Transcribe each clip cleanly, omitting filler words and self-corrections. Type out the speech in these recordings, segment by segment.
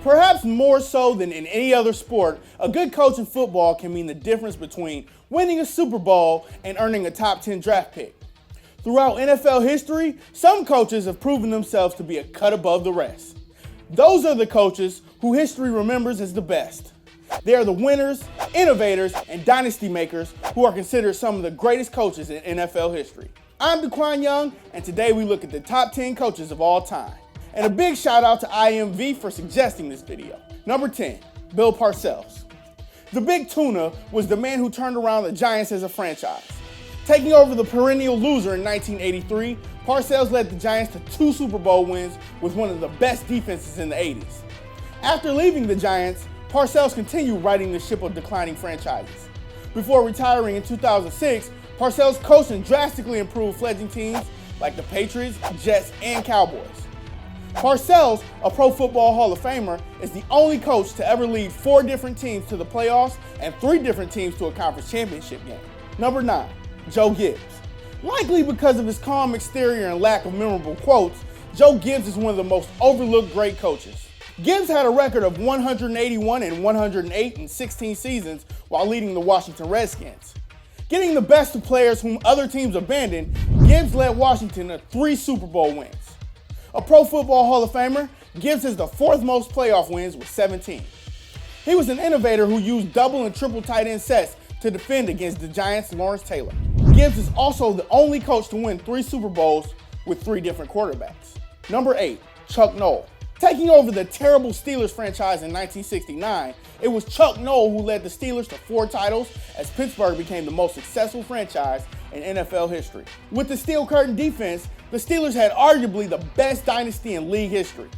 Perhaps more so than in any other sport, a good coach in football can mean the difference between winning a Super Bowl and earning a top 10 draft pick. Throughout NFL history, some coaches have proven themselves to be a cut above the rest. Those are the coaches who history remembers as the best. They are the winners, innovators, and dynasty makers who are considered some of the greatest coaches in NFL history. I'm Daquan Young, and today we look at the top 10 coaches of all time. And a big shout out to IMV for suggesting this video. Number 10, Bill Parcells. The Big Tuna was the man who turned around the Giants as a franchise. Taking over the perennial loser in 1983, Parcells led the Giants to 2 Super Bowl wins with one of the best defenses in the 80s. After leaving the Giants, Parcells continued riding the ship of declining franchises. Before retiring in 2006, Parcells coached and drastically improved fledgling teams like the Patriots, Jets, and Cowboys. Parcells, a Pro Football Hall of Famer, is the only coach to ever lead 4 different teams to the playoffs and 3 different teams to a conference championship game. Number 9, Joe Gibbs. Likely because of his calm exterior and lack of memorable quotes, Joe Gibbs is one of the most overlooked great coaches. Gibbs had a record of 181 and 108 in 16 seasons while leading the Washington Redskins. Getting the best of players whom other teams abandoned, Gibbs led Washington to 3 Super Bowl wins. A Pro Football Hall of Famer, Gibbs has the 4th most playoff wins with 17. He was an innovator who used double and triple tight end sets to defend against the Giants' Lawrence Taylor. Gibbs is also the only coach to win 3 Super Bowls with 3 different quarterbacks. Number 8, Chuck Noll. Taking over the terrible Steelers franchise in 1969, it was Chuck Noll who led the Steelers to 4 titles as Pittsburgh became the most successful franchise in NFL history. With the Steel Curtain defense, the Steelers had arguably the best dynasty in league history.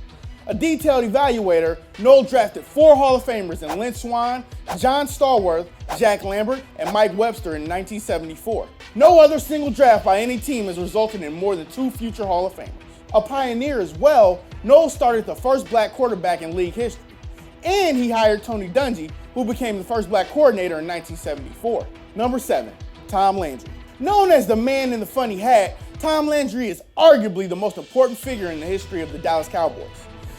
A detailed evaluator, Noll drafted 4 Hall of Famers in Lynn Swann, John Stallworth, Jack Lambert, and Mike Webster in 1974. No other single draft by any team has resulted in more than 2 future Hall of Famers. A pioneer as well, Noll started the first black quarterback in league history. And he hired Tony Dungy, who became the first black coordinator in 1974. Number 7, Tom Landry. Known as the man in the funny hat, Tom Landry is arguably the most important figure in the history of the Dallas Cowboys.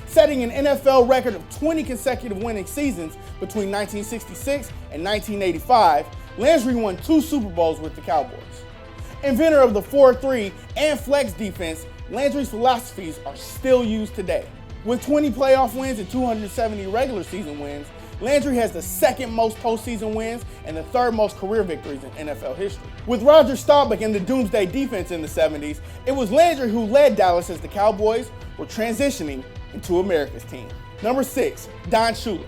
Setting an NFL record of 20 consecutive winning seasons between 1966 and 1985, Landry won 2 Super Bowls with the Cowboys. Inventor of the 4-3 and flex defense, Landry's philosophies are still used today. With 20 playoff wins and 270 regular season wins, Landry has the 2nd most postseason wins and the 3rd most career victories in NFL history. With Roger Staubach and the Doomsday defense in the 70s, it was Landry who led Dallas as the Cowboys were transitioning into America's team. Number 6, Don Shula.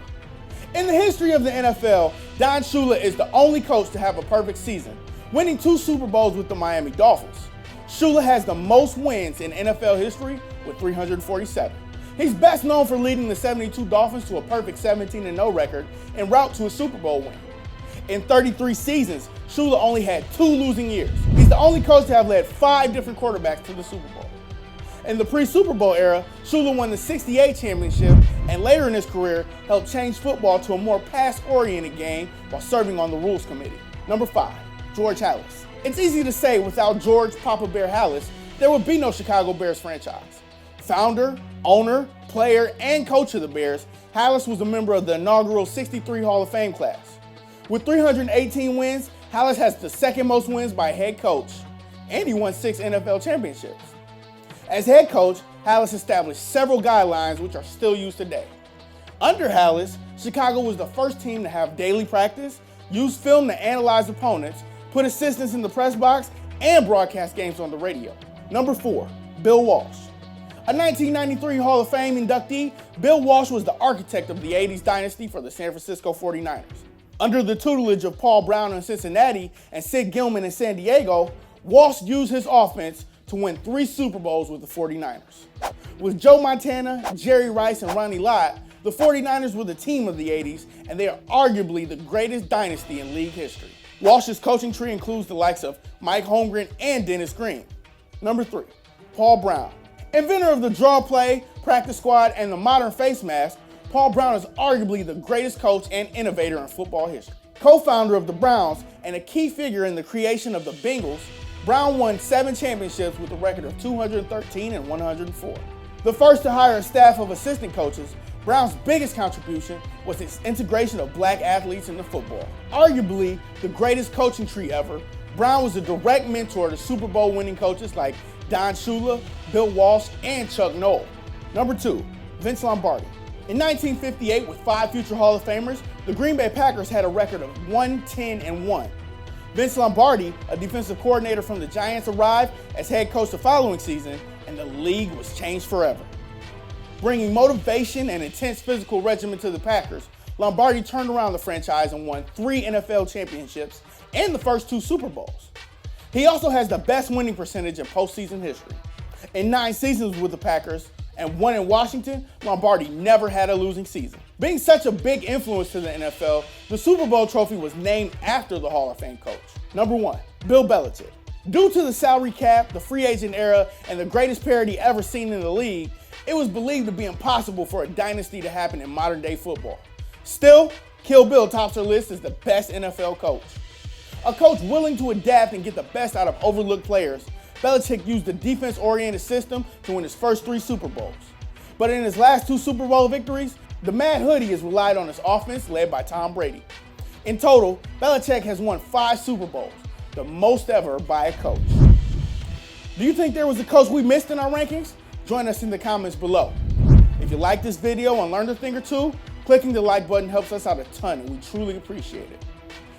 In the history of the NFL, Don Shula is the only coach to have a perfect season, winning 2 Super Bowls with the Miami Dolphins. Shula has the most wins in NFL history with 347. He's best known for leading the 72 Dolphins to a perfect 17-0 record en route to a Super Bowl win. In 33 seasons, Shula only had 2 losing years. He's the only coach to have led 5 different quarterbacks to the Super Bowl. In the pre-Super Bowl era, Shula won the '68 championship and later in his career helped change football to a more pass-oriented game while serving on the Rules Committee. Number 5, George Halas. It's easy to say without George Papa Bear Halas, there would be no Chicago Bears franchise. Founder, owner, player, and coach of the Bears, Halas was a member of the inaugural '63 Hall of Fame class. With 318 wins, Halas has the 2nd most wins by a head coach, and he won 6 NFL championships. As head coach, Halas established several guidelines which are still used today. Under Halas, Chicago was the first team to have daily practice, use film to analyze opponents, put assistants in the press box, and broadcast games on the radio. Number 4, Bill Walsh. A 1993 Hall of Fame inductee, Bill Walsh was the architect of the 80s dynasty for the San Francisco 49ers. Under the tutelage of Paul Brown in Cincinnati and Sid Gilman in San Diego, Walsh used his offense to win 3 Super Bowls with the 49ers. With Joe Montana, Jerry Rice, and Ronnie Lott, the 49ers were the team of the 80s, and they are arguably the greatest dynasty in league history. Walsh's coaching tree includes the likes of Mike Holmgren and Dennis Green. Number 3, Paul Brown. Inventor of the draw play, practice squad, and the modern face mask, Paul Brown is arguably the greatest coach and innovator in football history. Co-founder of the Browns and a key figure in the creation of the Bengals, Brown won 7 championships with a record of 213 and 104. The first to hire a staff of assistant coaches, Brown's biggest contribution was his integration of black athletes into football. Arguably the greatest coaching tree ever, Brown was a direct mentor to Super Bowl winning coaches like Shula, Bill Walsh, and Chuck Noll. Number 2, Vince Lombardi. In 1958, with 5 future Hall of Famers, the Green Bay Packers had a record of 1-10-1. Vince Lombardi, a defensive coordinator from the Giants, arrived as head coach the following season, and the league was changed forever. Bringing motivation and intense physical regimen to the Packers, Lombardi turned around the franchise and won 3 NFL championships and the first 2 Super Bowls. He also has the best winning percentage in postseason history. In 9 seasons with the Packers and 1 in Washington, Lombardi never had a losing season. Being such a big influence to the NFL, the Super Bowl trophy was named after the Hall of Fame coach. Number 1, Bill Belichick. Due to the salary cap, the free agent era, and the greatest parity ever seen in the league, it was believed to be impossible for a dynasty to happen in modern day football. Still, Kill Bill tops her list as the best NFL coach. A coach willing to adapt and get the best out of overlooked players, Belichick used a defense-oriented system to win his first 3 Super Bowls. But in his last 2 Super Bowl victories, the Mad Hoodie has relied on his offense led by Tom Brady. In total, Belichick has won 5 Super Bowls, the most ever by a coach. Do you think there was a coach we missed in our rankings? Join us in the comments below. If you like this video and learned a thing or two, clicking the like button helps us out a ton and we truly appreciate it.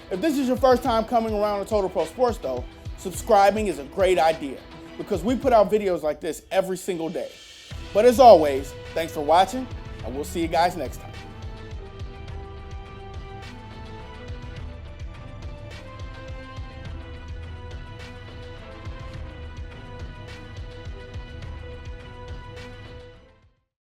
If this is your first time coming around to Total Pro Sports though, subscribing is a great idea because we put out videos like this every single day. But as always, thanks for watching and we'll see you guys next time.